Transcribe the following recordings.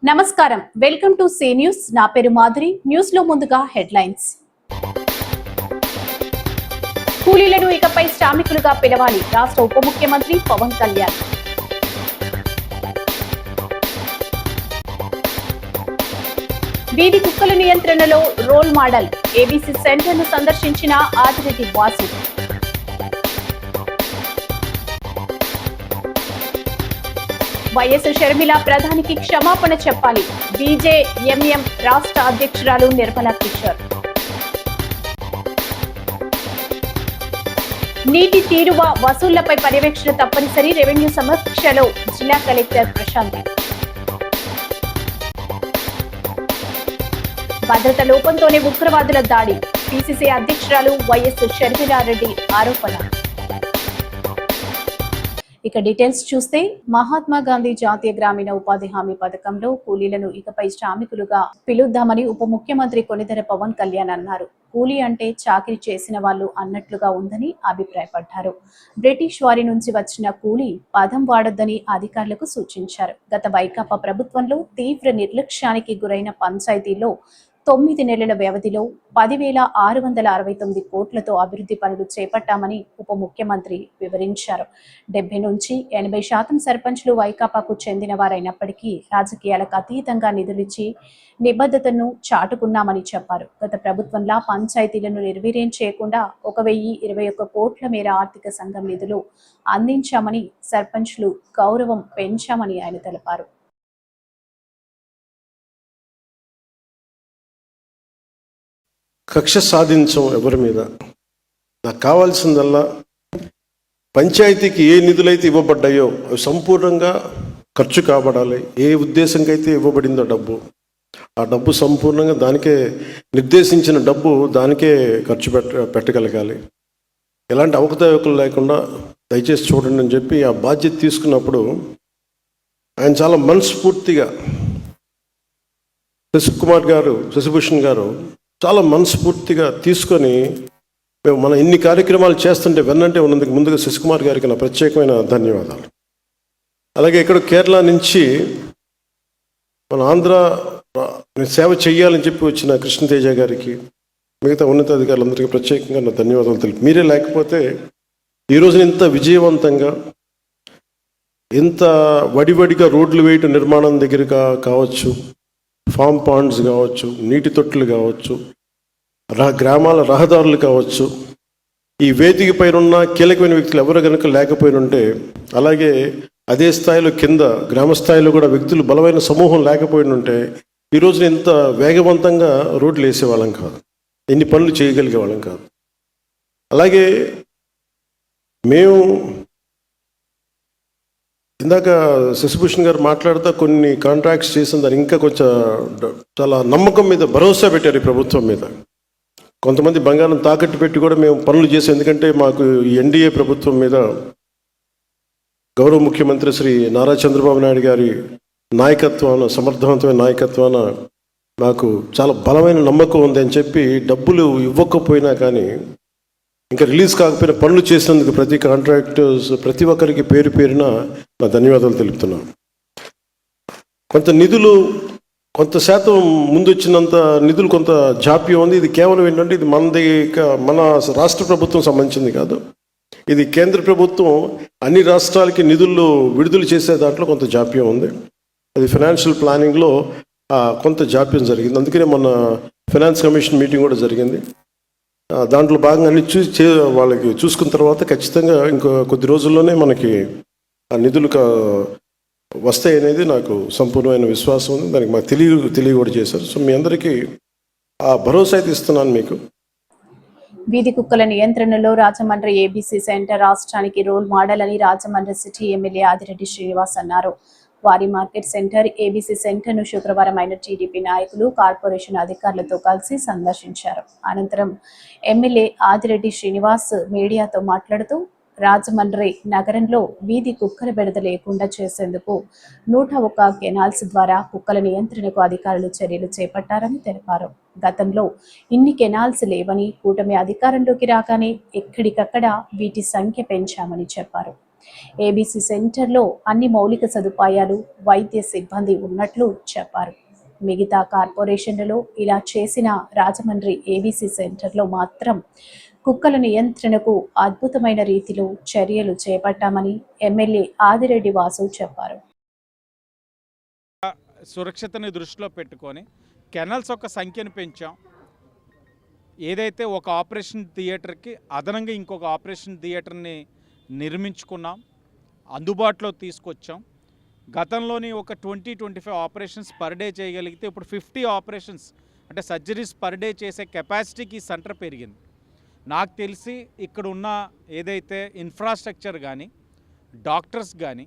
నమస్కారం, welcome to C news. నా పేరు మాధురి. న్యూస్ లో ముందుగా హెడ్లైన్స్. కూలీలను ఇకపై శ్రామికులుగా పిలవాలి, రాష్ట్ర ఉప ముఖ్యమంత్రి పవన్ కళ్యాణ్. వీధి కుక్కల నియంత్రణలో రోల్ మోడల్, ఏబీసీ సెంటర్ను సందర్శించిన ఆదిరెడ్డి వాసు. వైఎస్ షర్మిల ప్రధానికి క్షమాపణ చెప్పాలి, బీజేఎంఎం రాష్ట్ర అధ్యక్షురాలు నిర్మలా కిషోర్. నీటి తీరువ వసూళ్లపై పర్యవేక్షణ తప్పనిసరి, రెవెన్యూ సమీక్షలో జిల్లా కలెక్టర్ ప్రశాంత్. భద్రత లోపంతోనే ఉగ్రవాదుల దాడి, పీసీసీ అధ్యక్షురాలు వైఎస్ షర్మిలారెడ్డి ఆరోపణ. ఇక డీటెయిల్స్ చూస్తే, మహాత్మా గాంధీ జాతీయ గ్రామీణ ఉపాధి హామీ పథకంలో కూలీలను ఇకపై శ్రామికులుగా పిలుద్దామని ఉప ముఖ్యమంత్రి కొనిదెల పవన్ కళ్యాణ్ అన్నారు. కూలీ అంటే చాకిరీ చేసిన వాళ్ళు అన్నట్లుగా ఉందని అభిప్రాయపడ్డారు. బ్రిటిష్ వారి నుంచి వచ్చిన కూలీ పదం వాడొద్దని అధికారులకు సూచించారు. గత వైకాపా ప్రభుత్వంలో తీవ్ర నిర్లక్ష్యానికి గురైన పంచాయతీల్లో 9 నెలల వ్యవధిలో 10,669 కోట్లతో అభివృద్ధి పనులు చేపట్టామని ఉప ముఖ్యమంత్రి వివరించారు. 70 నుంచి 80% సర్పంచ్లు వైకాపాకు చెందిన వారైనప్పటికీ రాజకీయాలకు అతీతంగా నిధులిచ్చి నిబద్ధతను చాటుకున్నామని చెప్పారు. గత ప్రభుత్వంలా పంచాయతీలను నిర్వీర్యం చేయకుండా 1,021 కోట్ల మేర ఆర్థిక సంఘం నిధులు అందించామని, సర్పంచ్లు గౌరవం పెంచామని ఆయన తెలిపారు. కక్ష సాధించం ఎవరి మీద. నాకు కావాల్సిందల్లా పంచాయతీకి ఏ నిధులైతే ఇవ్వబడ్డాయో అవి సంపూర్ణంగా ఖర్చు కాబడాలి. ఏ ఉద్దేశంకి అయితే ఇవ్వబడిందో డబ్బు, ఆ డబ్బు సంపూర్ణంగా దానికే నిర్దేశించిన డబ్బు దానికే ఖర్చు పెట్టగలగాలి. ఎలాంటి అవకతవకలు లేకుండా దయచేసి చూడండి అని చెప్పి ఆ బాధ్యత తీసుకున్నప్పుడు ఆయన చాలా మనస్ఫూర్తిగా, శశిభూషణ్ గారు చాలా మనస్ఫూర్తిగా తీసుకొని మేము మనం ఇన్ని కార్యక్రమాలు చేస్తుంటే వెన్నంటే ఉన్నందుకు ముందుగా శశికుమార్ గారికి నా ప్రత్యేకమైన ధన్యవాదాలు. అలాగే ఇక్కడ కేరళ నుంచి మన ఆంధ్ర సేవ చేయాలని చెప్పి వచ్చిన కృష్ణతేజ గారికి, మిగతా ఉన్నతాధికారులందరికీ ప్రత్యేకంగా నా ధన్యవాదాలు తెలుపు. మీరే లేకపోతే ఈరోజున ఇంత విజయవంతంగా, ఇంత వడివడిగా రోడ్లు వేయటం నిర్మాణం దగ్గర కావచ్చు, ఫామ్ పాండ్స్ కావచ్చు, నీటి తొట్టులు కావచ్చు, గ్రామాల రహదారులు కావచ్చు, ఈ వేదిక పైన ఉన్న కీలకమైన వ్యక్తులు ఎవరు కనుక లేకపోయినుంటే, అలాగే అదే స్థాయిలో కింద గ్రామ స్థాయిలో కూడా వ్యక్తులు బలమైన సమూహం లేకపోయినుంటే ఈ రోజున ఇంత వేగవంతంగా రోడ్లు వేసేవాళ్ళం కాదు, ఎన్ని పనులు చేయగలిగే వాళ్ళం కాదు. అలాగే మేము ఇందాక శశిభూషణ్ గారు మాట్లాడుతూ కొన్ని కాంట్రాక్ట్స్ చేసిన దాన్ని ఇంకా కొంచెం చాలా నమ్మకం మీద భరోసా పెట్టారు ఈ ప్రభుత్వం మీద. కొంతమంది బంగారం తాకట్టు పెట్టి కూడా మేము పనులు చేసాం. ఎందుకంటే మాకు ఈ ఎన్డీఏ ప్రభుత్వం మీద గౌరవ ముఖ్యమంత్రి శ్రీ నారా చంద్రబాబు నాయుడు గారి నాయకత్వాన, సమర్థవంతమైన నాయకత్వాన మాకు చాలా బలమైన నమ్మకం ఉంది అని చెప్పి డబ్బులు ఇవ్వకపోయినా కానీ, ఇంకా రిలీజ్ కాకపోయినా పనులు చేసినందుకు ప్రతి కాంట్రాక్టర్స్ ప్రతి ఒక్కరికి పేరు పేరున నా ధన్యవాదాలు తెలుపుతున్నాను. కొంత నిధులు, కొంత శాతం ముందు వచ్చినంత నిధులు కొంత జాప్యం ఉంది. ఇది కేవలం ఏంటంటే ఇది మన రాష్ట్ర ప్రభుత్వం సంబంధించింది కాదు, ఇది కేంద్ర ప్రభుత్వం అన్ని రాష్ట్రాలకి నిధులు విడుదల చేసే దాంట్లో కొంత జాప్యం ఉంది. అది ఫైనాన్షియల్ ప్లానింగ్లో కొంత జాప్యం జరిగింది. అందుకనే మొన్న ఫైనాన్స్ కమిషన్ మీటింగ్ కూడా జరిగింది. దాంట్లో భాగంగా అన్ని వాళ్ళకి చూసుకున్న తర్వాత ఖచ్చితంగా ఇంకో కొద్ది రోజుల్లోనే మనకి ఆ నిధులు వస్తాయి అనేది నాకు సంపూర్ణమైన విశ్వాసం ఉంది. దానికి మాకు తెలియ కూడా చేశారు. సో మీ అందరికీ ఆ భరోసా అయితే ఇస్తున్నాను మీకు. వీధి కుక్కల నియంత్రణలో రాజమండ్రి ఏబీసీ సెంటర్ రాష్ట్రానికి రోల్ మోడల్ అని రాజమండ్రి సిటీ ఎమ్మెల్యే ఆదిరెడ్డి శ్రీనివాస్ అన్నారు. వారి మార్కెట్ సెంటర్, ఏబీసీ సెంటర్ను శుక్రవారం ఆయన టీడీపీ నాయకులు, కార్పొరేషన్ అధికారులతో కలిసి సందర్శించారు. అనంతరం ఎమ్మెల్యే ఆదిరెడ్డి శ్రీనివాస్ మీడియాతో మాట్లాడుతూ, రాజమండ్రి నగరంలో వీధి కుక్కల బెడద లేకుండా చేసేందుకు 101 కెనాల్స్ ద్వారా కుక్కల నియంత్రణకు అధికారులు చర్యలు చేపట్టారని తెలిపారు. గతంలో ఇన్ని కెనాల్స్ లేవని, కూటమి అధికారంలోకి రాగానే ఎక్కడికక్కడ వీటి సంఖ్య పెంచామని చెప్పారు. ఏబీసీ సెంటర్లో అన్ని మౌలిక సదుపాయాలు, వైద్య సిబ్బంది ఉన్నట్లు చెప్పారు. మిగతా కార్పొరేషన్లలో ఇలా చేసిన రాజమండ్రి ఏబీసీ సెంటర్లో మాత్రం కుక్కల నియంత్రణకు అద్భుతమైన రీతిలో చర్యలు చేపట్టామని ఎమ్మెల్యే ఆదిరెడ్డి వాసు చెప్పారు. సురక్షతని దృష్టిలో పెట్టుకొని కెనల్స్ యొక్క సంఖ్యను పెంచాం. ఏదైతే ఒక ఆపరేషన్ థియేటర్కి అదనంగా ఇంకొక ఆపరేషన్ థియేటర్ని నిర్మించుకున్నాం, అందుబాటులో తీసుకొచ్చాం. గతంలోని ఒక 20-25 ఆపరేషన్స్ పర్ డే చేయగలిగితే ఇప్పుడు 50 ఆపరేషన్స్ అంటే సర్జరీస్ పర్ డే చేసే కెపాసిటీకి సెంటర్ పెరిగింది. నాకు తెలిసి ఇక్కడ ఉన్న ఏదైతే ఇన్ఫ్రాస్ట్రక్చర్ కానీ, డాక్టర్స్ కానీ,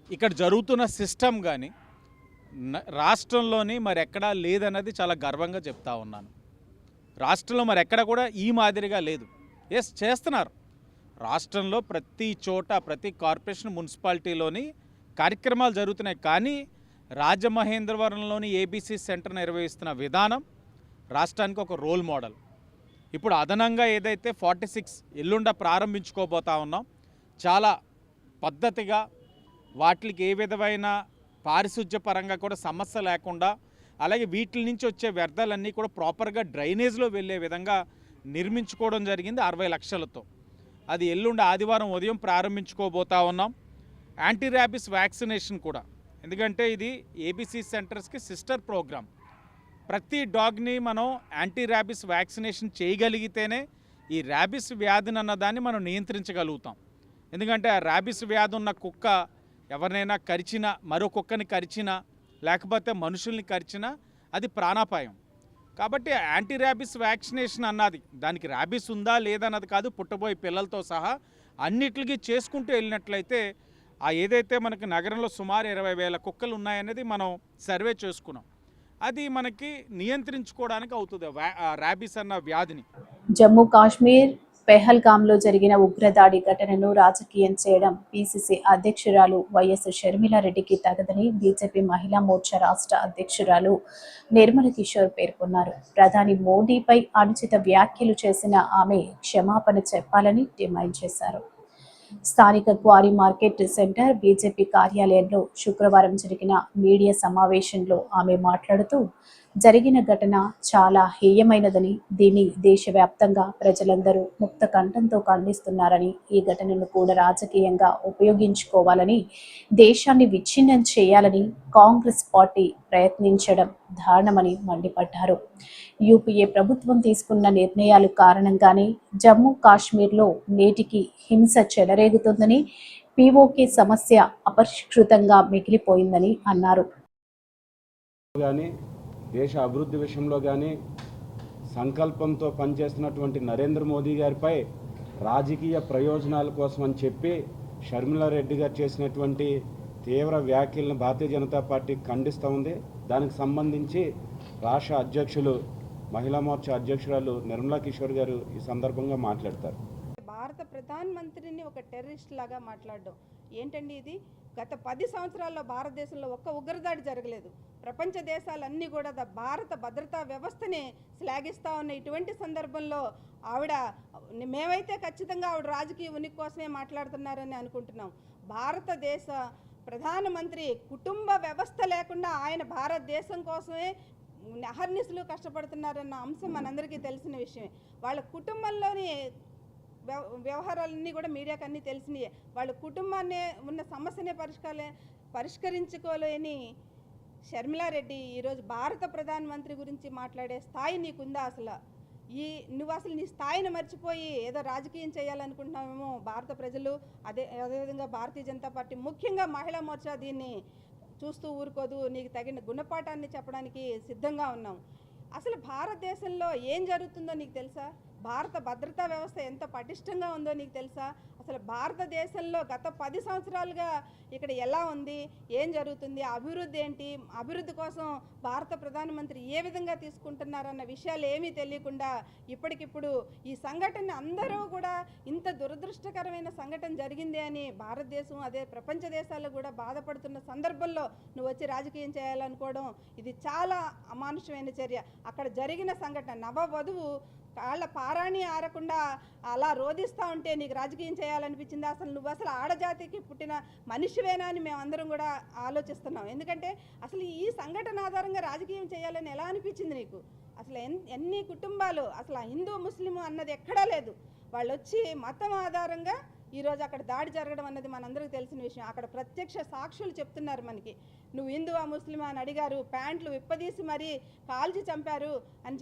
ఇక్కడ జరుగుతున్న సిస్టమ్ కానీ రాష్ట్రంలోని మరెక్కడా లేదన్నది చాలా గర్వంగా చెప్తా ఉన్నాను. రాష్ట్రంలో మరెక్కడ కూడా ఈ మాదిరిగా లేదు. చేస్తున్నారు. రాష్ట్రంలో ప్రతి చోట, ప్రతి కార్పొరేషన్, మున్సిపాలిటీలోని కార్యక్రమాలు జరుగుతున్నాయి. కానీ రాజమహేంద్రవరంలోని ఏబీసీ సెంటర్ నిర్వహిస్తున్న విధానం రాష్ట్రానికి ఒక రోల్ మోడల్. ఇప్పుడు అదనంగా ఏదైతే 46 ఎల్లుండ ప్రారంభించుకోబోతా ఉన్నాం, చాలా పద్ధతిగా వాటికి ఏ విధమైన పారిశుధ్య పరంగా కూడా సమస్య లేకుండా, అలాగే వీటి నుంచి వచ్చే వ్యర్థాలన్నీ కూడా ప్రాపర్గా డ్రైనేజ్లో వెళ్ళే విధంగా నిర్మించుకోవడం జరిగింది 60 లక్షలతో. అది ఎల్లుండి ఆదివారం ఉదయం ప్రారంభించుకోబోతా ఉన్నాం. యాంటీ ర్యాబిస్ వ్యాక్సినేషన్ కూడా, ఎందుకంటే ఇది ఏబీసీ సెంటర్స్కి సిస్టర్ ప్రోగ్రామ్. ప్రతి డాగ్ని మనం యాంటీ ర్యాబిస్ వ్యాక్సినేషన్ చేయగలిగితేనే ఈ ర్యాబిస్ వ్యాధిని అన్నదాన్ని మనం నియంత్రించగలుగుతాం. ఎందుకంటే ఆ ర్యాబిస్ వ్యాధి ఉన్న కుక్క ఎవరినైనా కరిచినా, మరో కుక్కని కరిచినా, లేకపోతే మనుషుల్ని కరిచినా అది ప్రాణాపాయం. కాబట్టి యాంటీ ర్యాబిస్ వ్యాక్సినేషన్ అన్నది, దానికి ర్యాబిస్ ఉందా లేదన్నది కాదు, పుట్టబోయే పిల్లలతో సహా అన్నిటికీ చేసుకుంటూ వెళ్ళినట్లయితే ఏదైతే మనకి నగరంలో సుమారు 20,000 కుక్కలు ఉన్నాయనేది మనం సర్వే చేసుకున్నాం. అది మనకి నియంత్రించుకోవడానికి అవుతుంది ర్యాబిస్ అన్న వ్యాధిని. జమ్మూ కాశ్మీర్ పెహల్గాంలో జరిగిన ఉగ్రదాడి ఘటనను రాజకీయం చేయడం పీసీసీ అధ్యక్షురాలు వైఎస్ షర్మిలారెడ్డికి తగదని బీజేపీ మహిళా మోర్చా రాష్ట్ర అధ్యక్షురాలు నిర్మల కిషోర్ పేర్కొన్నారు. ప్రధాని మోడీపై అనుచిత వ్యాఖ్యలు చేసిన ఆమె క్షమాపణ చెప్పాలని డిమాండ్ చేశారు. స్థానిక క్వారీ మార్కెట్ సెంటర్ బీజేపీ కార్యాలయంలో శుక్రవారం జరిగిన మీడియా సమావేశంలో ఆమె మాట్లాడుతూ, జరిగిన ఘటన చాలా హేయమైనదని, దీన్ని దేశవ్యాప్తంగా ప్రజలందరూ ముక్త కంఠంతో ఖండిస్తున్నారని, ఈ ఘటనను కూడా రాజకీయంగా ఉపయోగించుకోవాలని, దేశాన్ని విచ్ఛిన్నం చేయాలని కాంగ్రెస్ పార్టీ ప్రయత్నించడం దారుణమని మండిపడ్డారు. యూపీఏ ప్రభుత్వం తీసుకున్న నిర్ణయాల కారణంగానే జమ్మూ కాశ్మీర్లో నేటికి హింస చెలరేగుతుందని, పీఓకే సమస్య అపరిష్కృతంగా మిగిలిపోయిందని అన్నారు. దేశ అభివృద్ధి విషయంలో కానీ సంకల్పంతో పనిచేస్తున్నటువంటి నరేంద్ర మోదీ గారిపై రాజకీయ ప్రయోజనాల కోసం అని చెప్పి షర్మిలారెడ్డి గారు చేసినటువంటి తీవ్ర వ్యాఖ్యలను భారతీయ జనతా పార్టీ ఖండిస్తూ ఉంది. దానికి సంబంధించి రాష్ట్ర అధ్యక్షులు మహిళా మోర్చా అధ్యక్షురాలు నిర్మలా కిషోర్ గారు ఈ సందర్భంగా మాట్లాడతారు. భారత ప్రధానమంత్రిని ఒక టెర్రరిస్ట్ లాగా మాట్లాడడం ఏంటండి ఇది? గత 10 సంవత్సరాల్లో భారతదేశంలో ఒక్క ఉగ్రదాడి జరగలేదు. ప్రపంచ దేశాలన్నీ కూడా భారత భద్రతా వ్యవస్థని శ్లాఘిస్తూ ఉన్న ఇటువంటి సందర్భంలో ఆవిడ, మేమైతే ఖచ్చితంగా ఆవిడ రాజకీయ ఉనికి కోసమే మాట్లాడుతున్నారని అనుకుంటున్నాం. భారతదేశ ప్రధానమంత్రి కుటుంబ వ్యవస్థ లేకుండా ఆయన భారతదేశం కోసమే అహర్నిశలు కష్టపడుతున్నారన్న అంశం మనందరికీ తెలిసిన విషయమే. వాళ్ళ కుటుంబంలోని వ్యవహారాలన్నీ కూడా మీడియాకి అన్నీ తెలిసినాయే. వాళ్ళ కుటుంబాన్ని ఉన్న సమస్యనే పరిష్కరించుకోలేని షర్మిలారెడ్డి ఈరోజు భారత ప్రధానమంత్రి గురించి మాట్లాడే స్థాయి నీకుందా? అసలు నువ్వు అసలు నీ స్థాయిని మర్చిపోయి ఏదో రాజకీయం చేయాలనుకుంటున్నామేమో భారత ప్రజలు. అదేవిధంగా భారతీయ జనతా పార్టీ, ముఖ్యంగా మహిళా మోర్చా దీన్ని చూస్తూ ఊరుకోదు. నీకు తగిన గుణపాఠాన్ని చెప్పడానికి సిద్ధంగా ఉన్నాం. అసలు భారతదేశంలో ఏం జరుగుతుందో నీకు తెలుసా? భారత భద్రతా వ్యవస్థ ఎంత పటిష్టంగా ఉందో నీకు తెలుసా? అసలు భారతదేశంలో గత 10 సంవత్సరాలుగా ఇక్కడ ఎలా ఉంది, ఏం జరుగుతుంది, అభివృద్ధి ఏంటి, అభివృద్ధి కోసం భారత ప్రధానమంత్రి ఏ విధంగా తీసుకుంటున్నారన్న విషయాలు ఏమీ తెలియకుండా ఇప్పటికిప్పుడు ఈ సంఘటన అందరూ కూడా ఇంత దురదృష్టకరమైన సంఘటన జరిగింది అని భారతదేశం, అదే ప్రపంచ దేశాలు కూడా బాధపడుతున్న సందర్భంలో నువ్వు వచ్చి రాజకీయం చేయాలనుకోవడం ఇది చాలా అమానుషమైన చర్య. అక్కడ జరిగిన సంఘటన, నవవధువు కాళ్ళ పారాణి ఆరకుండా అలా రోధిస్తూ ఉంటే నీకు రాజకీయం చేయాలనిపించింది? అసలు నువ్వు అసలు ఆడజాతికి పుట్టిన మనిషివేనా అని మేమందరం కూడా ఆలోచిస్తున్నాం. ఎందుకంటే అసలు ఈ సంఘటన ఆధారంగా రాజకీయం చేయాలని ఎలా అనిపించింది నీకు? అసలు ఎన్ని కుటుంబాలు, అసలు హిందూ ముస్లిం అన్నది ఎక్కడా లేదు. వాళ్ళు వచ్చి మతం ఆధారంగా ఈరోజు అక్కడ దాడి జరగడం అన్నది మనందరికీ తెలిసిన విషయం. అక్కడ ప్రత్యక్ష సాక్షులు చెప్తున్నారు మనకి, నువ్వు హిందువా ముస్లిమా అని అడిగారు, ప్యాంట్లు విప్పదీసి మరీ కాల్చి చంపారు అని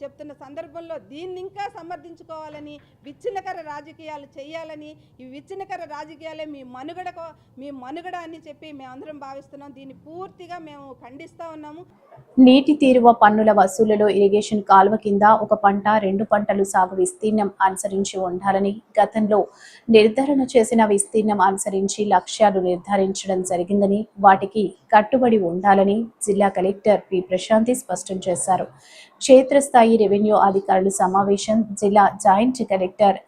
చెప్తున్న సందర్భంలో దీన్ని ఇంకా సమర్థించుకోవాలని, విచ్ఛిన్నకర రాజకీయాలు చేయాలని, ఈ విచ్ఛిన్నకర రాజకీయాలే మీ మనుగడ అని చెప్పి మేమందరం భావిస్తున్నాం. దీన్ని పూర్తిగా మేము ఖండిస్తూ ఉన్నాము. నీటి తీరువ పన్నుల వసూలులో ఇరిగేషన్ కాలువ కింద ఒక పంట 2 పంటలు సాగు విస్తీర్ణం అనుసరించి ఉండాలని, గతంలో నిర్ధారణ చేసిన విస్తీర్ణం అనుసరించి లక్ష్యాలు నిర్ధారించడం జరిగిందని, వాటికి కట్టుబడి ఉండాలని జిల్లా కలెక్టర్ పి ప్రశాంతి స్పష్టం చేశారు. క్షేత్రస్థాయి రెవెన్యూ అధికారుల సమావేశం జిల్లా joint collector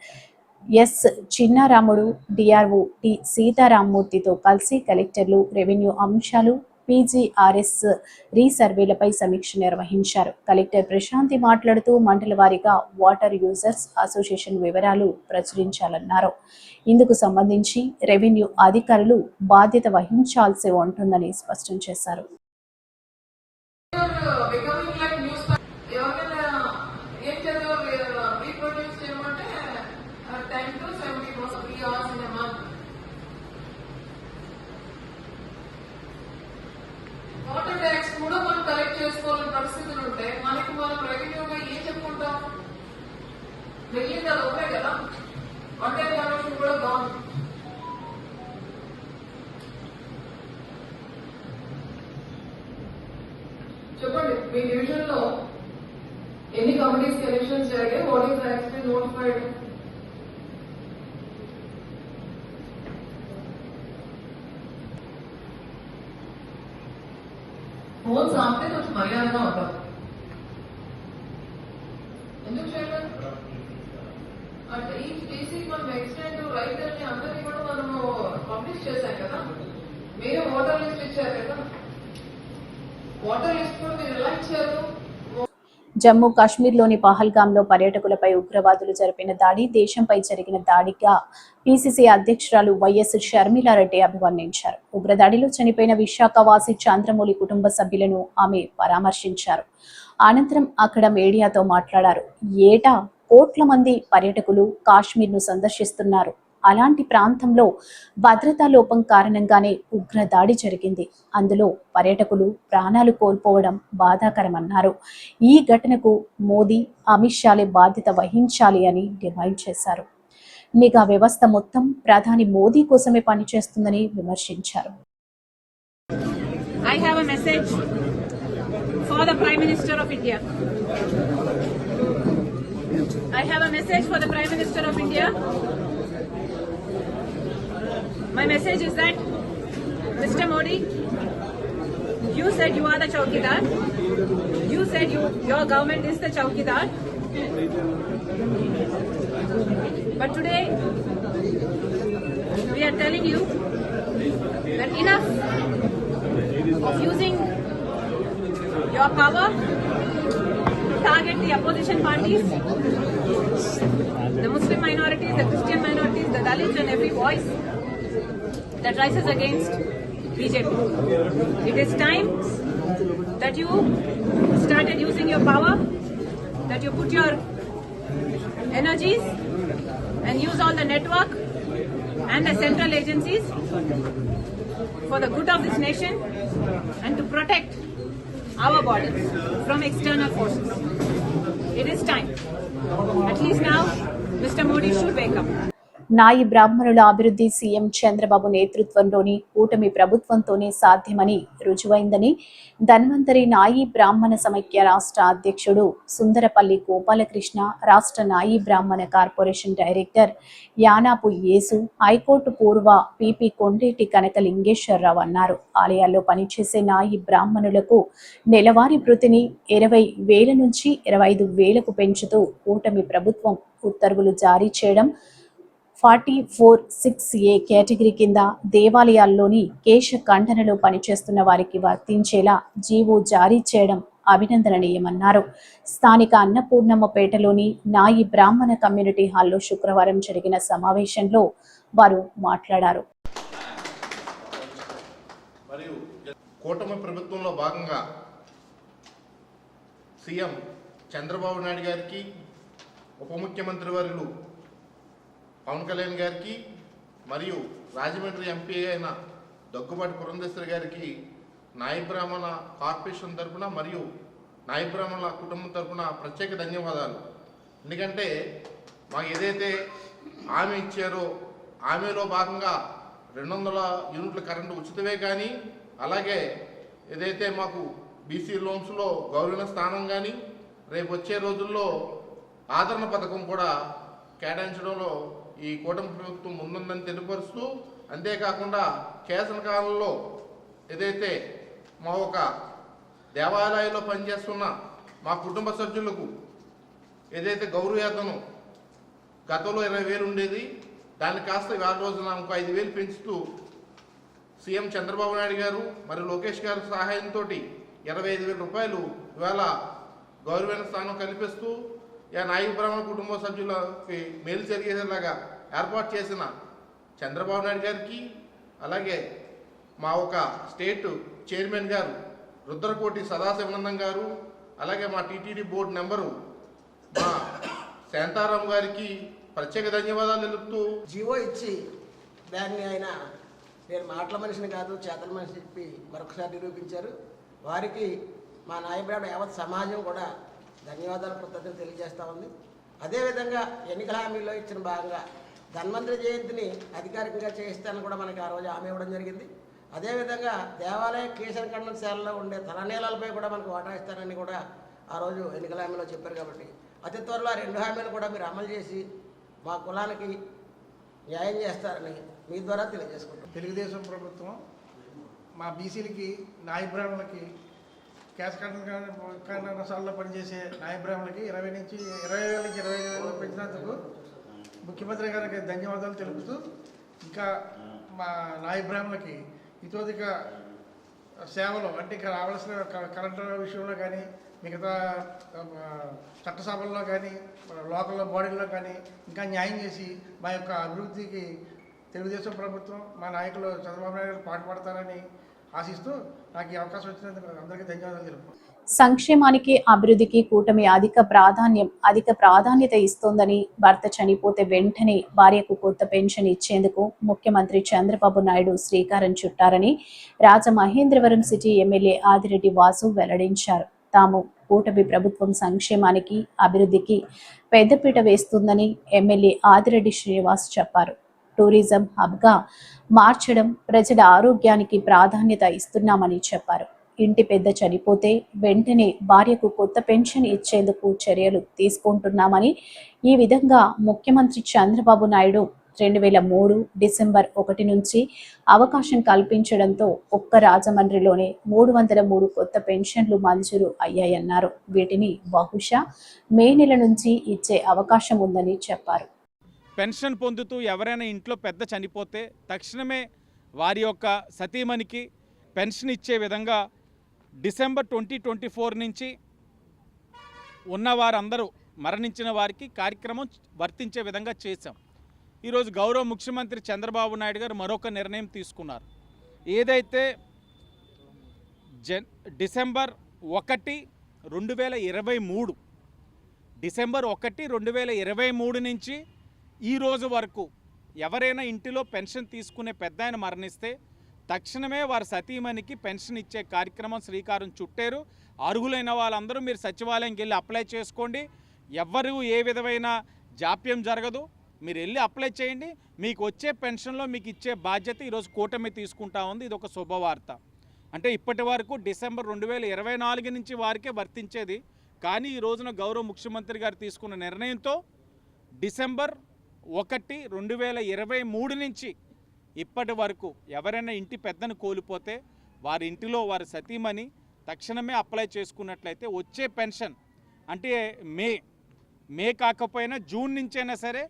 S Chinnaramudu, DRO T సీతారామూర్తితో కలిసి కలెక్టర్లు రెవెన్యూ అంశాలు, పీజీఆర్ఎస్ రీసర్వేలపై సమీక్ష నిర్వహించారు. కలెక్టర్ ప్రశాంతి మాట్లాడుతూ మండల వారీగా వాటర్ యూజర్స్ అసోసియేషన్ వివరాలు ప్రచురించాలన్నారు. ఇందుకు సంబంధించి రెవెన్యూ అధికారులు బాధ్యత వహించాల్సి ఉంటుందని స్పష్టం చేశారు. వాటర్ ట్యాక్స్ కూడా మనం కలెక్ట్ చేసుకోవాలని పరిస్థితులు ఉంటే మనకి మనం రెవెన్యూగా ఏం చెప్పుకుంటాం? మిగిలింది అది ఒకటే కదా. వాటర్ కలెక్షన్ కూడా బాగుంది. చెప్పండి, మీ డివిజన్ లో ఎన్ని కమిటీస్ ఎలక్షన్స్ జరిగాయి? What is actually notified? Phone సాంపితే కొంచెం మర్యాదగా ఉంటారు. ఎందుకు చేయలేదు అంటే ఈ బేసిక్ మనం ఎక్స్టెండ్ రైతుల్ని అందరినీ కూడా మనము పబ్లిష్ చేశాం కదా. మీరు వాటర్ లిస్ట్ ఇచ్చారు కదా. వాటర్ లిస్ట్ కూడా మీరు ఎలా ఇచ్చారు? జమ్మూ కాశ్మీర్లోని పహల్గాంలో పర్యాటకులపై ఉగ్రవాదులు జరిపిన దాడి దేశంపై జరిగిన దాడిగా పీసీసీ అధ్యక్షురాలు వైఎస్ షర్మిలారెడ్డి అభివర్ణించారు. ఉగ్రదాడిలో చనిపోయిన విశాఖవాసి చంద్రమౌళి కుటుంబ సభ్యులను ఆమె పరామర్శించారు. అనంతరం అక్కడ మీడియాతో మాట్లాడారు. ఏటా కోట్ల మంది పర్యాటకులు కాశ్మీర్ను సందర్శిస్తున్నారు. అలాంటి ప్రాంతంలో భద్రతా లోపం కారణంగానే ఉగ్రదాడి జరిగింది. అందులో పర్యాటకులు ప్రాణాలు కోల్పోవడం బాధాకరమన్నారు. ఈ ఘటనకు మోదీ, అమిత్ షాలే బాధ్యత వహించాలి అని డిమాండ్ చేశారు. నిఘా వ్యవస్థ మొత్తం ప్రధాని మోదీ కోసమే పనిచేస్తుందని విమర్శించారు. I have a message for the Prime Minister of India. I have a message for the Prime Minister of India. My message is that, Mr. Modi, you said you are the Chowkidar. You said your government is the Chowkidar. But today, we are telling you that enough of using your power to target the opposition parties, the Muslim minorities, the Christian minorities, the Dalits and every voice that rises against BJP. It is time that you started using your power, that you put your energies and use all the network and the central agencies for the good of this nation and to protect our borders from external forces. It is time. At least now, Mr. Modi should wake up. నాయి బ్రాహ్మణుల అభివృద్ధి CM Chandrababu నేతృత్వంలోని కూటమి ప్రభుత్వంతోనే సాధ్యమని రుజువైందని ధన్వంతరి నాయి బ్రాహ్మణ సమైక్య రాష్ట్ర అధ్యక్షుడు సుందరపల్లి గోపాలకృష్ణ, రాష్ట్ర నాయి బ్రాహ్మణ కార్పొరేషన్ డైరెక్టర్ యానాపు యేసు, హైకోర్టు పూర్వ పిపి కొండేటి కనకలింగేశ్వరరావు అన్నారు. ఆలయాల్లో పనిచేసే నాయి బ్రాహ్మణులకు నెలవారీ భృతిని 20,000 నుంచి 25,000కు పెంచుతూ కూటమి ప్రభుత్వం ఉత్తర్వులు జారీ చేయడం, 44(6)A కేటగిరీ కింద దేవాలయాల్లోని కేశ ఖండనలో పనిచేస్తున్న వారికి వర్తించేలా జీవో జారీ చేయడం అభినందనీయమన్నారు. స్థానిక అన్నపూర్ణమ్మపేటలోని నాయి బ్రాహ్మణ కమ్యూనిటీ హాల్లో శుక్రవారం జరిగిన సమావేశంలో వారు మాట్లాడారు. మరియు కూటమి ప్రభుత్వంలో భాగంగా సీఎం చంద్రబాబు నాయుడు గారికి, ఉప ముఖ్యమంత్రి వర్యులు పవన్ కళ్యాణ్ గారికి మరియు రాజమండ్రి ఎంపీ అయిన దగ్గుబాటి పురంధేశ్వరి గారికి నాయి బ్రాహ్మణ కార్పొరేషన్ తరఫున మరియు నాయి బ్రాహ్మణుల కుటుంబం తరఫున ప్రత్యేక ధన్యవాదాలు. ఎందుకంటే మాకు ఏదైతే హామీ ఇచ్చారో హామీలో భాగంగా 200 యూనిట్ల కరెంటు ఉచితమే కానీ, అలాగే ఏదైతే మాకు బీసీ లోన్స్లో గౌరవ స్థానం కానీ, రేపు వచ్చే రోజుల్లో ఆదరణ పథకం కూడా కేటాయించడంలో ఈ కూటమి ప్రభుత్వం ముందుందని తెలియపరుస్తూ, అంతేకాకుండా కేసన కాలంలో ఏదైతే మా ఒక దేవాలయాల్లో పనిచేస్తున్న మా కుటుంబ సభ్యులకు ఏదైతే గౌరవవేతనం గతంలో 20,000 ఉండేది, దాన్ని కాస్త ఇవాళ రోజున ఇంకో 5,000 పెంచుతూ సీఎం చంద్రబాబు నాయుడు గారు మరియు లోకేష్ గారి సహాయంతో 25,000 రూపాయలు ఇవాళ గౌరవమైన స్థానం కల్పిస్తూ నాయి బ్రాహ్మణ కుటుంబ సభ్యులకి మేలు జరిగేలాగా ఏర్పాటు చేసిన చంద్రబాబు నాయుడు గారికి, అలాగే మా ఒక స్టేట్ చైర్మన్ గారు రుద్రకోటి సదాశివనందం గారు, అలాగే మా టీటీడీ బోర్డు మెంబరు మా శాంతారాం గారికి ప్రత్యేక ధన్యవాదాలు తెలుపుతూ, జీవో ఇచ్చి దాన్ని ఆయన నేను మాటల మనిషిని కాదు చేతల మనిషి చెప్పి మరొకసారి నిరూపించారు. వారికి మా నాయబ్రాహ్మణ యావత్ సమాజం కూడా ధన్యవాదాలు, కృతజ్ఞతలు తెలియజేస్తూ ఉంది. అదేవిధంగా ఎన్నికల హామీలో ఇచ్చిన భాగంగా ధన్వంతరి జయంతిని అధికారికంగా చేయిస్తానని కూడా మనకి ఆ రోజు హామీ ఇవ్వడం జరిగింది. అదేవిధంగా దేవాలయ కేశన ఖండన శాలలో ఉండే తలనీలాలపై కూడా మనకు వాటా ఇస్తానని కూడా ఆ రోజు ఎన్నికల హామీలో చెప్పారు. కాబట్టి అతి త్వరలో 2 హామీలు కూడా మీరు అమలు చేసి మా కులానికి న్యాయం చేస్తారని మీ ద్వారా తెలియజేసుకుంటాం. తెలుగుదేశం ప్రభుత్వం మా బీసీలకి నాయి బ్రాహ్మణులకి కేశ ఖండనశాలలో పనిచేసే నాయి బ్రాహ్మణులకి 20,000 నుంచి 25,000 పెంచినందుకు ముఖ్యమంత్రి గారికి ధన్యవాదాలు తెలుపుతూ, ఇంకా మా నాయి బ్రాహ్మణులకి ఇతోధిక సేవలు అంటే ఇంకా రావాల్సిన కరెంటు విషయంలో కానీ, మిగతా చట్టసభల్లో కానీ, లోకల్ బాడీల్లో కానీ ఇంకా న్యాయం చేసి మా యొక్క అభివృద్ధికి తెలుగుదేశం ప్రభుత్వం మా నాయకులు చంద్రబాబు నాయుడు గారు పాటుపడతారని ఆశిస్తూ నాకు ఈ అవకాశం వచ్చినందుకు అందరికీ ధన్యవాదాలు తెలుపుతున్నాను. సంక్షేమానికి అభివృద్ధికి కూటమి అధిక ప్రాధాన్యత ఇస్తోందని, భర్త చనిపోతే వెంటనే భార్యకు కొత్త పెన్షన్ ఇచ్చేందుకు ముఖ్యమంత్రి చంద్రబాబు నాయుడు శ్రీకారం చుట్టారని రాజమహేంద్రవరం సిటీ ఎమ్మెల్యే ఆదిరెడ్డి వాసు వెల్లడించారు. తాము కూటమి ప్రభుత్వం సంక్షేమానికి అభివృద్ధికి పెద్దపీట వేస్తుందని ఎమ్మెల్యే ఆదిరెడ్డి శ్రీనివాస్ చెప్పారు. టూరిజం హబ్గా మార్చడం, ప్రజల ఆరోగ్యానికి ప్రాధాన్యత ఇస్తున్నామని చెప్పారు. ఇంటి పెద్ద చనిపోతే వెంటనే భార్యకు కొత్త పెన్షన్ ఇచ్చేందుకు చర్యలు తీసుకుంటున్నామని, ఈ విధంగా ముఖ్యమంత్రి చంద్రబాబు నాయుడు 2003 డిసెంబర్ 1 నుంచి అవకాశం కల్పించడంతో ఒక్క రాజమండ్రిలోనే 303 కొత్త పెన్షన్లు మంజూరు అయ్యాయన్నారు. వీటిని బహుశా మే నెల నుంచి ఇచ్చే అవకాశం ఉందని చెప్పారు. పెన్షన్ పొందుతూ ఎవరైనా ఇంట్లో పెద్ద చనిపోతే తక్షణమే వారి యొక్క సతీమణికి పెన్షన్ ఇచ్చే విధంగా డిసెంబర్ 2024 నుంచి ఉన్నవారందరూ మరణించిన వారికి కార్యక్రమం వర్తించే విధంగా చేశాం. ఈరోజు గౌరవ ముఖ్యమంత్రి చంద్రబాబు నాయుడు గారు మరొక నిర్ణయం తీసుకున్నారు. ఏదైతే డిసెంబర్ 1, 2023 డిసెంబర్ 1, 2023 నుంచి ఈ రోజు వరకు ఎవరైనా ఇంటిలో పెన్షన్ తీసుకునే పెద్దాయన మరణిస్తే తక్షణమే వారి సతీమణికి పెన్షన్ ఇచ్చే కార్యక్రమం శ్రీకారం చుట్టారు. అర్హులైన వాళ్ళందరూ మీరు సచివాలయంకి వెళ్ళి అప్లై చేసుకోండి. ఎవ్వరూ ఏ విధమైన జాప్యం జరగదు. మీరు వెళ్ళి అప్లై చేయండి. మీకు వచ్చే పెన్షన్లో మీకు ఇచ్చే బాధ్యత ఈరోజు కూటమి తీసుకుంటా ఉంది. ఇది ఒక శుభవార్త. అంటే ఇప్పటి వరకు డిసెంబర్ 2024 నుంచి వారికే వర్తించేది. కానీ ఈ రోజున గౌరవ ముఖ్యమంత్రి గారు తీసుకున్న నిర్ణయంతో డిసెంబర్ 1, 2023 నుంచి ఇప్పటి వరకు ఎవరైనా ఇంటి పెద్దను కోల్పోతే వారి ఇంటిలో వారి సతీమణి తక్షణమే అప్లై చేసుకున్నట్లయితే వచ్చే పెన్షన్ అంటే మే కాకపోయినా జూన్ నుంచైనా సరే,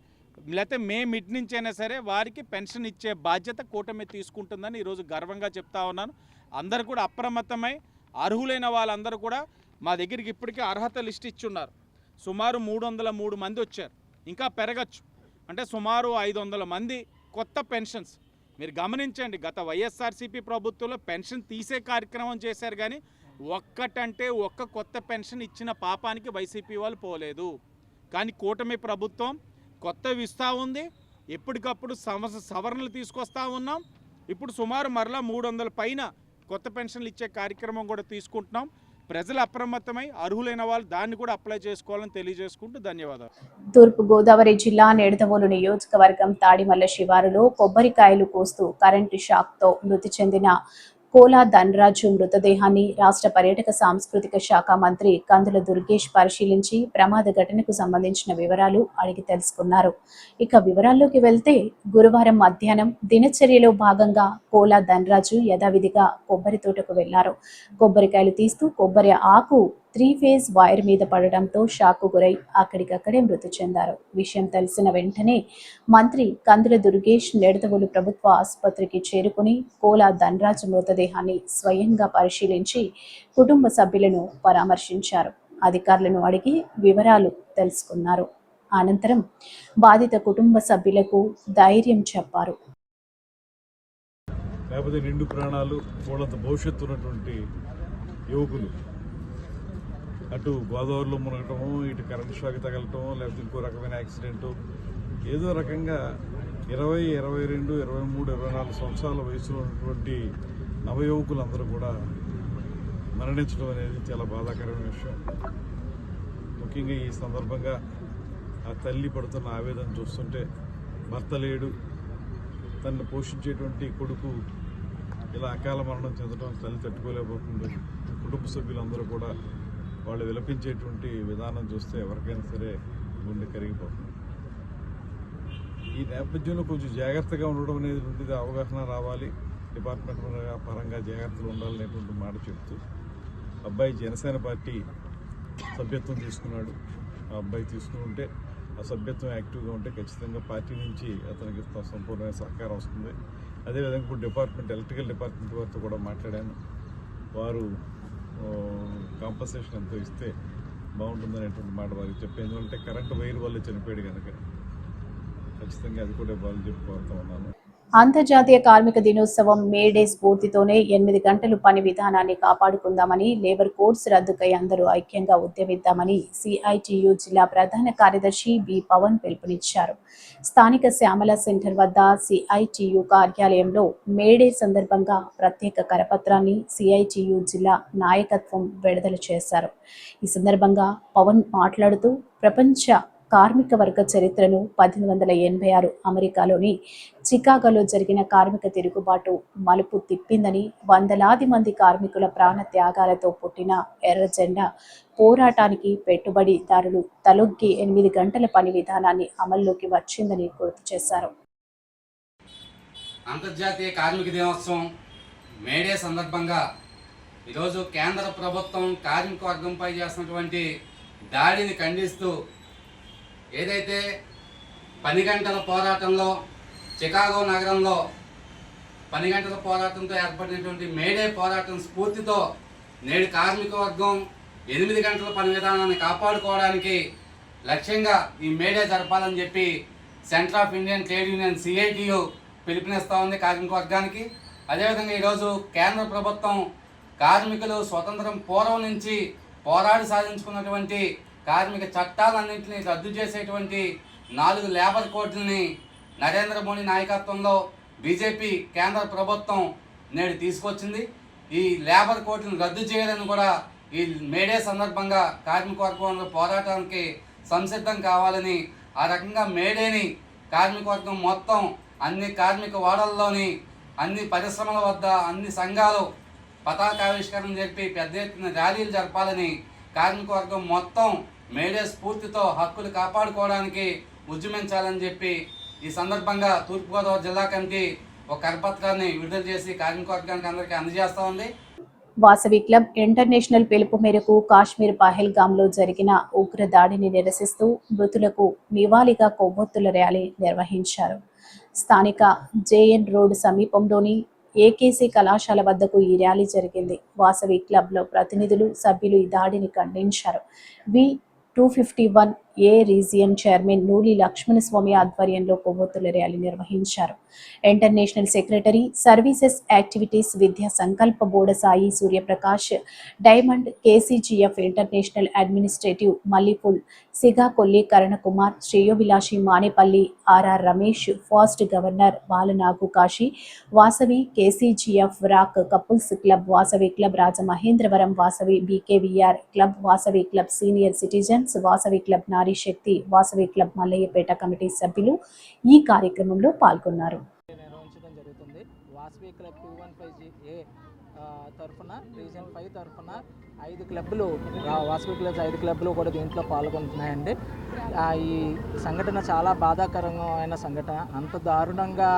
లేకపోతే మే మిడ్ నుంచైనా సరే వారికి పెన్షన్ ఇచ్చే బాధ్యత కూటమి తీసుకుంటుందని ఈరోజు గర్వంగా చెప్తా ఉన్నాను. అందరూ కూడా అప్రమత్తమై అర్హులైన వాళ్ళందరూ కూడా మా దగ్గరికి ఇప్పటికే అర్హత లిస్ట్ ఇచ్చున్నారు. సుమారు 303 మంది వచ్చారు, ఇంకా పెరగచ్చు. అంటే సుమారు 500 మంది కొత్త పెన్షన్స్. మీరు గమనించండి, గత వైఎస్ఆర్సీపీ ప్రభుత్వంలో పెన్షన్ తీసే కార్యక్రమం చేశారు, కానీ ఒక్క కొత్త పెన్షన్ ఇచ్చిన పాపానికి వైసీపీ వాళ్ళు పోలేదు. కానీ కూటమి ప్రభుత్వం కొత్తవి ఇస్తూ ఉంది, ఎప్పటికప్పుడు సవరణలు తీసుకొస్తూ ఉన్నాం. ఇప్పుడు సుమారు మరలా 300 పైన కొత్త పెన్షన్లు ఇచ్చే కార్యక్రమం కూడా తీసుకుంటున్నాం. ప్రజలు అప్రమత్తమై అర్హులైన వాళ్ళు దాన్ని కూడా అప్లై చేసుకోవాలని తెలియజేసుకుంటూ ధన్యవాదాలు. తూర్పు గోదావరి జిల్లా నిడదవోలు నియోజకవర్గం తాడిమల్ల శివారులో కొబ్బరికాయలు కోస్తూ కరెంటు షాక్తో మృతి చెందిన కోలా ధనరాజు మృతదేహాన్ని రాష్ట్ర పర్యాటక సాంస్కృతిక శాఖ మంత్రి కందుల దుర్గేష్ పరిశీలించి ప్రమాద ఘటనకు సంబంధించిన వివరాలు అడిగి తెలుసుకున్నారు. ఇక వివరాల్లోకి వెళ్తే గురువారం మధ్యాహ్నం దినచర్యలో భాగంగా కోలా ధనరాజు యథావిధిగా కొబ్బరి తోటకు వెళ్లారు. కొబ్బరికాయలు తీస్తూ కొబ్బరి ఆకు 3 ఫేజ్ వైర్ మీద పడడంతో షాక్కు గురై అక్కడికక్కడే మృతి చెందారు. విషయం తెలిసిన వెంటనే మంత్రి కందుల దుర్గేష్ నిడదవోలు ప్రభుత్వ ఆసుపత్రికి చేరుకుని కోలా ధనరాజు మృతదేహాన్ని స్వయంగా పరిశీలించి కుటుంబ సభ్యులను పరామర్శించారు. అధికారులను అడిగి వివరాలు తెలుసుకున్నారు. అనంతరం బాధిత కుటుంబ సభ్యులకు ధైర్యం చెప్పారు. లేకపోతే నిండు ప్రాణాలు, వాళ్ళంత భవిష్యత్తు ఉన్నటువంటి యువకులు అటు గోదావరిలో మునగటము, ఇటు కరెంట్ షాక్ తగలటం, లేకపోతే ఇంకో రకమైన యాక్సిడెంటు, ఏదో రకంగా 20, 22, 23, 24 సంవత్సరాల వయసులో ఉన్నటువంటి నవయువకులందరూ కూడా మరణించడం అనేది చాలా బాధాకరమైన విషయం. ముఖ్యంగా ఈ సందర్భంగా ఆ తల్లి పడుతున్న ఆవేదన చూస్తుంటే, భర్త లేడు, తనను పోషించేటువంటి కొడుకు ఇలా అకాల మరణం చెందడం తల్లి తట్టుకోలేకపోతుంది. కుటుంబ సభ్యులందరూ కూడా వాళ్ళు విలపించేటువంటి విధానం చూస్తే ఎవరికైనా సరే గుండె కరిగిపోతుంది. ఈ నేపథ్యంలో కొంచెం జాగ్రత్తగా ఉండడం అనేది అవగాహన రావాలి, డిపార్ట్మెంట్ పరంగా జాగ్రత్తలు ఉండాలనేటువంటి మాట చెప్తూ, అబ్బాయి జనసేన పార్టీ సభ్యత్వం తీసుకున్నాడు. ఆ అబ్బాయి తీసుకుంటే ఆ సభ్యత్వం యాక్టివ్గా ఉంటే ఖచ్చితంగా పార్టీ నుంచి అతనికి సంపూర్ణమైన సహకారం వస్తుంది. అదేవిధంగా ఇప్పుడు ఎలక్ట్రికల్ డిపార్ట్మెంట్ వారితో కూడా మాట్లాడాను. వారు కాంపన్సేషన్ ఎంతో ఇస్తే బాగుంటుందనేటువంటి మాట వారికి చెప్పాను. ఎందుకంటే కరెంటు వైర్ వల్ల చనిపోయాడు కనుక ఖచ్చితంగా అది కూడా వాళ్ళు చెప్పి కోరుతూ ఉన్నాను. అంతర్జాతీయ కార్మిక దినోత్సవం మే డే స్ఫూర్తితోనే 8 గంటలు పని విధానాన్ని కాపాడుకుందామని, లేబర్ కోడ్స్ రద్దుకై అందరూ ఐక్యంగా ఉద్యమిద్దామని సిఐటియు జిల్లా ప్రధాన కార్యదర్శి బి పవన్ పిలుపునిచ్చారు. స్థానిక శ్యామల సెంటర్ వద్ద సిఐటియు కార్యాలయంలో మే డే సందర్భంగా ప్రత్యేక కరపత్రాన్ని సిఐటియు జిల్లా నాయకత్వం విడుదల చేశారు. ఈ సందర్భంగా పవన్ మాట్లాడుతూ, ప్రపంచ కార్మిక వర్గ చరిత్రను 1886 అమెరికాలోని చికాగోలో జరిగిన కార్మిక తిరుగుబాటు మలుపు తిప్పిందని, వందలాది మంది కార్మికుల ప్రాణ త్యాగాలతో పుట్టిన ఎర్ర జెండా పోరాటానికి పెట్టుబడిదారులు తలొగ్గి 8 గంటల పని విధానాన్ని అమల్లోకి వచ్చిందని గుర్తు చేశారు. అంతర్జాతీయ కార్మిక దినోత్సవం మేడే సందర్భంగా ఈరోజు కేంద్ర ప్రభుత్వం కార్మిక వర్గంపై చేస్తున్నటువంటి దాడిని ఖండిస్తూ, ఏదైతే 10 గంటల పోరాటంలో చికాగో నగరంలో 10 గంటల పోరాటంతో ఏర్పడినటువంటి మేడే పోరాటం స్ఫూర్తితో నేడు కార్మిక వర్గం 8 గంటల పని విధానాన్ని కాపాడుకోవడానికి లక్ష్యంగా ఈ మేడే జరపాలని చెప్పి centre of Indian trade union CITU పిలుపునిస్తూ ఉంది కార్మిక వర్గానికి. అదేవిధంగా ఈరోజు కేంద్ర ప్రభుత్వం కార్మికులు స్వతంత్రం పూర్వం నుంచి పోరాడి సాధించుకున్నటువంటి కార్మిక చట్టాలన్నింటినీ రద్దు చేసేటువంటి 4 లేబర్ కోడ్లని నరేంద్ర మోడీ నాయకత్వంలో బీజేపీ కేంద్ర ప్రభుత్వం నేడు తీసుకొచ్చింది. ఈ లేబర్ కోడ్లను రద్దు చేయాలని కూడా ఈ మేడే సందర్భంగా కార్మిక వర్గం పోరాటానికి సంసిద్ధం కావాలని, ఆ రకంగా మేడేని కార్మిక వర్గం మొత్తం అన్ని కార్మిక వాడల్లోని అన్ని పరిశ్రమల వద్ద అన్ని సంఘాలు పతాకావిష్కరణ జరిపి పెద్ద ఎత్తున ర్యాలీలు జరపాలని, కార్మిక వర్గం మొత్తం మేడే స్ఫూర్తితో హక్కులు కాపాడుకోవడానికి ఉద్యమించాలని చెప్పి ఈ సందర్భంగా తూర్పుగోదావరి జిల్లా కమిటీ ఒక కరపత్రాన్ని విడుదల చేసి కార్మిక వర్గానికి అందరికీ అందజేస్తూ ఉంది. వాసవి క్లబ్ ఇంటర్నేషనల్ పిలుపు మేరకు కాశ్మీర్ పహల్గామ్లో జరిగిన ఉగ్ర దాడిని నిరసిస్తూ మృతులకు నివాళిగా కొవ్వొత్తుల ర్యాలీ నిర్వహించారు. స్థానిక జేఎన్ రోడ్ సమీపంలోని ఏకేసీ కళాశాల వద్దకు ఈ ర్యాలీ జరిగింది. వాసవి క్లబ్లో ప్రతినిధులు, సభ్యులు ఈ దాడిని ఖండించారు. 251 A region chairman Nooli Lakshmanaswamy ఆధ్వర్యంలో కొవ్వొత్తుల ర్యాలీ నిర్వహించారు. International secretary services activities Vidya Sankalpa board Sai Suryaprakash, diamond KCGF international administrative మల్లిపుల్, సిగా కొల్లి కరణకుమార్, శ్రేయోభిలాషి Manepalli, RR Ramesh, past governor Balanagu Kasi, Vasavi KCGF rock couples club, Vasavi club Rajamahendravaram, Vasavi BKVR club, Vasavi club senior citizens, Vasavi club Nari Shakti, Vasavi club Mallayyapeta committee సభ్యులు ఈ కార్యక్రమంలో పాల్గొన్నారు. నిర్వహించడం జరుగుతుంది. వాసవి క్లబ్ 215A తరఫున రీజన్ 5 తరఫున 5 క్లబ్లు, వాసవి క్లబ్స్ 5 క్లబ్లు కూడా దీంట్లో పాల్గొంటున్నాయండి. ఈ సంఘటన చాలా బాధాకరమైన సంఘటన. అంత దారుణంగా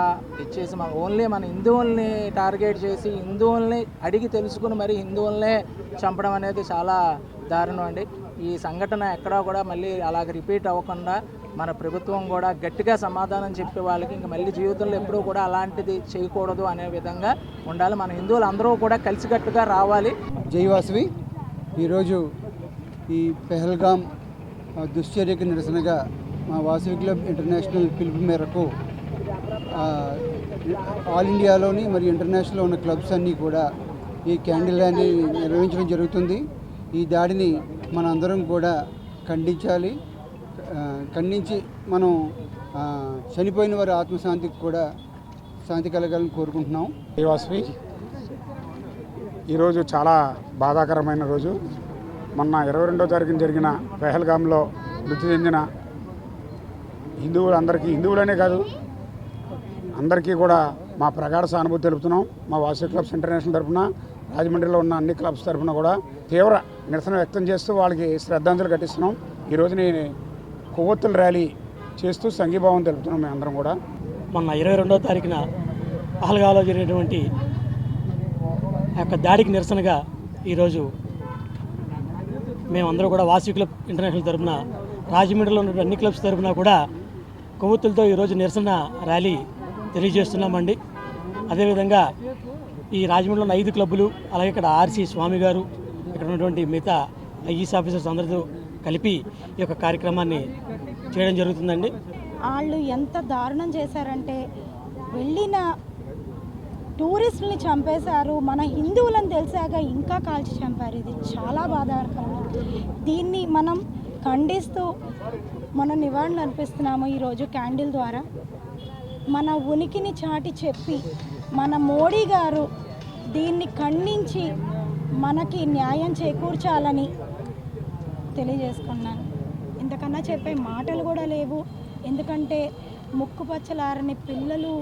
ఇచ్చేసి ఓన్లీ మన హిందువుల్ని టార్గెట్ చేసి హిందువుల్ని అడిగి తెలుసుకుని మరి హిందువుల్నే చంపడం అనేది చాలా దారుణం అండి. ఈ సంఘటన ఎక్కడా కూడా మళ్ళీ అలాగ రిపీట్ అవ్వకుండా మన ప్రభుత్వం కూడా గట్టిగా సమాధానం చెప్పే వాళ్ళకి ఇంకా మళ్ళీ జీవితంలో ఎప్పుడూ కూడా అలాంటిది చేయకూడదు అనే విధంగా ఉండాలి. మన హిందువులు అందరూ కూడా కలిసికట్టుగా రావాలి. జై వాసవి. ఈరోజు ఈ పెహల్గాం దుశ్చర్యకు నిరసనగా మా వాసవి క్లబ్ ఇంటర్నేషనల్ పిలుపు మేరకు ఆల్ ఇండియాలోని మరియు ఇంటర్నేషనల్లో ఉన్న క్లబ్స్ అన్నీ కూడా ఈ క్యాండిల్ ర్యాలీ నిర్వహించడం జరుగుతుంది. ఈ దాడిని మనందరం కూడా ఖండించాలి. ఖండించి మనం చనిపోయిన వారి ఆత్మశాంతికి కూడా శాంతి కలగాలని కోరుకుంటున్నాం. వాసవి ఈరోజు చాలా బాధాకరమైన రోజు. మొన్న 22వ తారీఖున జరిగిన పెహల్గాంలో మృతి చెందిన హిందువులందరికీ, హిందువులనే కాదు అందరికీ కూడా మా ప్రగాఢ సానుభూతి తెలుపుతున్నాం. మా వాసవి క్లబ్స్ ఇంటర్నేషనల్ తరఫున, రాజమండ్రిలో ఉన్న అన్ని క్లబ్స్ తరఫున కూడా తీవ్ర నిరసన వ్యక్తం చేస్తూ వాళ్ళకి శ్రద్ధాంజలి ఘటిస్తున్నాం. ఈరోజు నేను కొవ్వొత్తుల ర్యాలీ చేస్తూ సంఘీభావం తెలుపుతున్నాం. మేము అందరం కూడా మొన్న 22వ తారీఖున పహల్గాంలో జరిగినటువంటి ఆ యొక్క దాడికి నిరసనగా ఈరోజు మేమందరూ కూడా వాసవి క్లబ్ ఇంటర్నేషనల్ తరఫున, రాజమండ్రిలో ఉన్న అన్ని క్లబ్స్ తరఫున కూడా కొవ్వొత్తులతో ఈరోజు నిరసన ర్యాలీ తెలియజేస్తున్నామండి. అదేవిధంగా ఈ రాజమండ్రిలో ఉన్న 5 క్లబ్బులు, అలాగే ఇక్కడ ఆర్సీ స్వామి గారు, ఇక్కడ ఉన్నటువంటి మిగతా ఐఈఎస్ ఆఫీసర్స్ అందరితో కలిపి ఈ యొక్క కార్యక్రమాన్ని చేయడం జరుగుతుందండి. వాళ్ళు ఎంత దారుణం చేశారంటే వెళ్ళిన టూరిస్టుల్ని చంపేశారు. మన హిందువులను తెలిసాక ఇంకా కాల్చి చంపారు. ఇది చాలా బాధాకరం. దీన్ని మనం ఖండిస్తూ మనం నివాళులు అర్పిస్తున్నాము ఈరోజు క్యాండిల్ ద్వారా. మన ఉనికిని చాటి చెప్పి మన మోడీ గారు దీన్ని ఖండించి మనకి న్యాయం చేకూర్చాలని తెలియజేసుకున్నాను. ఇంతకన్నా చెప్పే మాటలు కూడా లేవు. ఎందుకంటే ముక్కుపచ్చలారని పిల్లలు,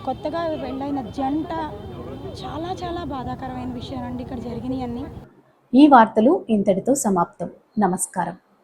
కొత్తగా పెళ్ళైన జంట, చాలా చాలా బాధాకరమైన విషయం అండి ఇక్కడ జరిగినాయన్నీ. ఈ వార్తలు ఇంతటితో సమాప్తం. నమస్కారం.